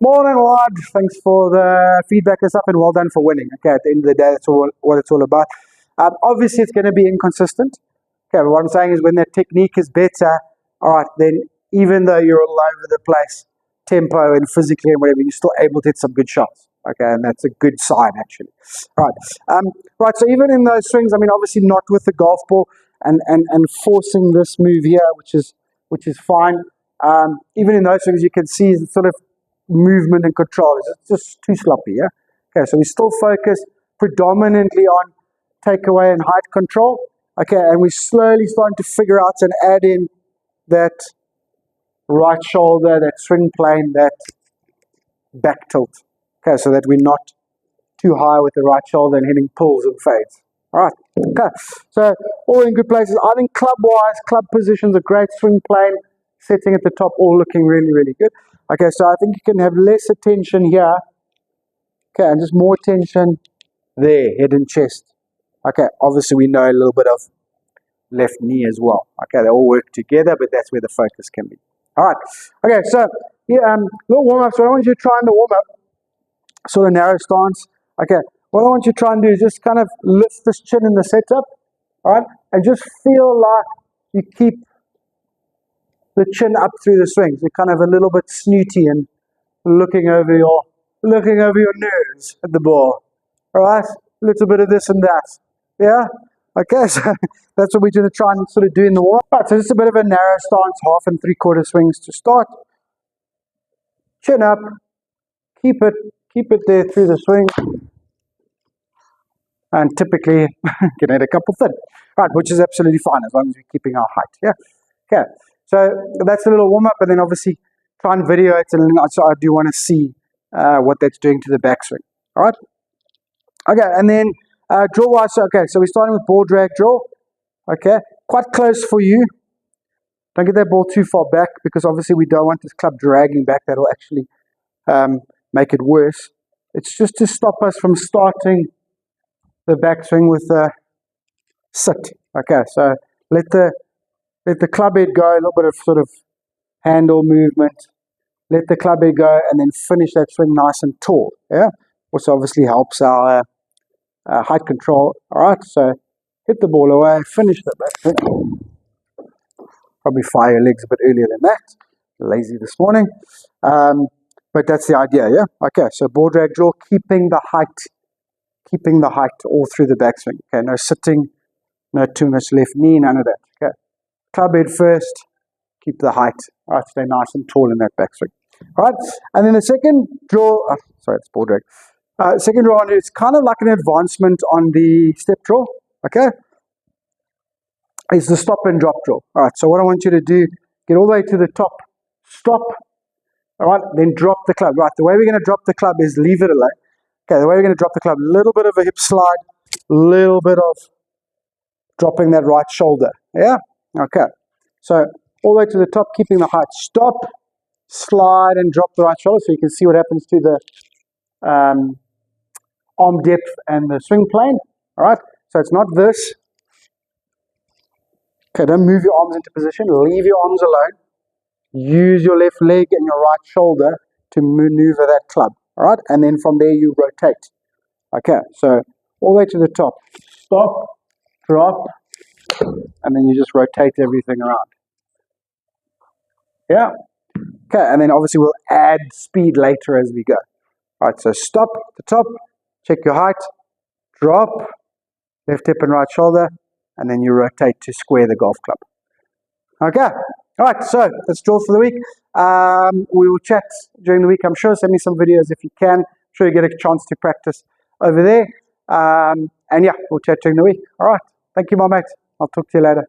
Morning, lad. Thanks for the feedback and stuff, and well done for winning. Okay, at the end of the day, that's what it's all about. Obviously, it's going to be inconsistent. Okay, but what I'm saying is when that technique is better, all right, then even though you're all over the place, tempo and physically and whatever, you're still able to hit some good shots. Okay, and that's a good sign, actually. All right, right. So even in those swings, I mean, obviously not with the golf ball and forcing this move here, which is fine. Even in those swings, you can see sort of movement and control. It's just too sloppy, yeah? Okay, so we still focus predominantly on takeaway and height control. Okay, and we're slowly starting to figure out and add in that right shoulder, that swing plane, that back tilt. Okay, so that we're not too high with the right shoulder and hitting pulls and fades. All right, okay, so all in good places. I think club-wise, club positions, a great swing plane, setting at the top, all looking really, really good. Okay, so I think you can have less attention here. Okay, and just more attention there, head and chest. Okay, obviously we know a little bit of left knee as well. Okay, they all work together, but that's where the focus can be. All right, okay, so yeah, little warm-up. So I want you to try in the warm-up, sort of narrow stance. Okay, what I want you to try and do is just kind of lift this chin in the setup, all right, and just feel like you keep the chin up through the swings. You're kind of a little bit snooty and looking over your nose at the ball. All right, a little bit of this and that. Yeah. Okay, so that's what we're going to try and sort of do in the warm-up. Right, so just a bit of a narrow stance, 1/2 and 3/4 swings to start. Chin up, keep it there through the swing, and typically can hit a couple thin. Right, which is absolutely fine as long as we're keeping our height. Yeah. Okay. So that's a little warm-up, and then obviously try and video it, and so I do want to see what that's doing to the backswing. All right? Okay, and then draw-wise, okay, so we're starting with ball drag draw. Okay, quite close for you. Don't get that ball too far back, because obviously we don't want this club dragging back. That'll actually make it worse. It's just to stop us from starting the backswing with a sit. Okay, so let the club head go, a little bit of sort of handle movement. Let the club head go, and then finish that swing nice and tall. Yeah, which obviously helps our height control. All right, so hit the ball away, finish the backswing. Probably fire your legs a bit earlier than that. Lazy this morning, but that's the idea. Yeah. Okay, so ball drag draw, keeping the height all through the backswing. Okay, no sitting, no too much left knee, none of that. Okay. Club head first, keep the height. All right, stay nice and tall in that backswing. All right, and then the second draw, it's ball drag. Second draw, it's kind of like an advancement on the step draw. Okay, is the stop and drop draw. All right, so what I want you to do, get all the way to the top, stop. All right, then drop the club. Right, the way we're going to drop the club is leave it alone. Okay, the way we're going to drop the club, a little bit of a hip slide, little bit of dropping that right shoulder. Yeah? Okay. So all the way to the top, keeping the height. Stop, slide, and drop the right shoulder so you can see what happens to the arm depth and the swing plane. All right? So it's not this. Okay, don't move your arms into position. Leave your arms alone. Use your left leg and your right shoulder to maneuver that club. All right? And then from there, you rotate. Okay, so all the way to the top. Stop, drop, and then you just rotate everything around. Yeah? Okay, and then obviously we'll add speed later as we go. All right, so stop at the top, check your height, drop, left hip and right shoulder, and then you rotate to square the golf club. Okay, all right, so that's draw for the week. We will chat during the week, I'm sure. Send me some videos if you can. I'm sure you get a chance to practice over there. And yeah, we'll chat during the week. All right, thank you, my mate. I'll talk to you later.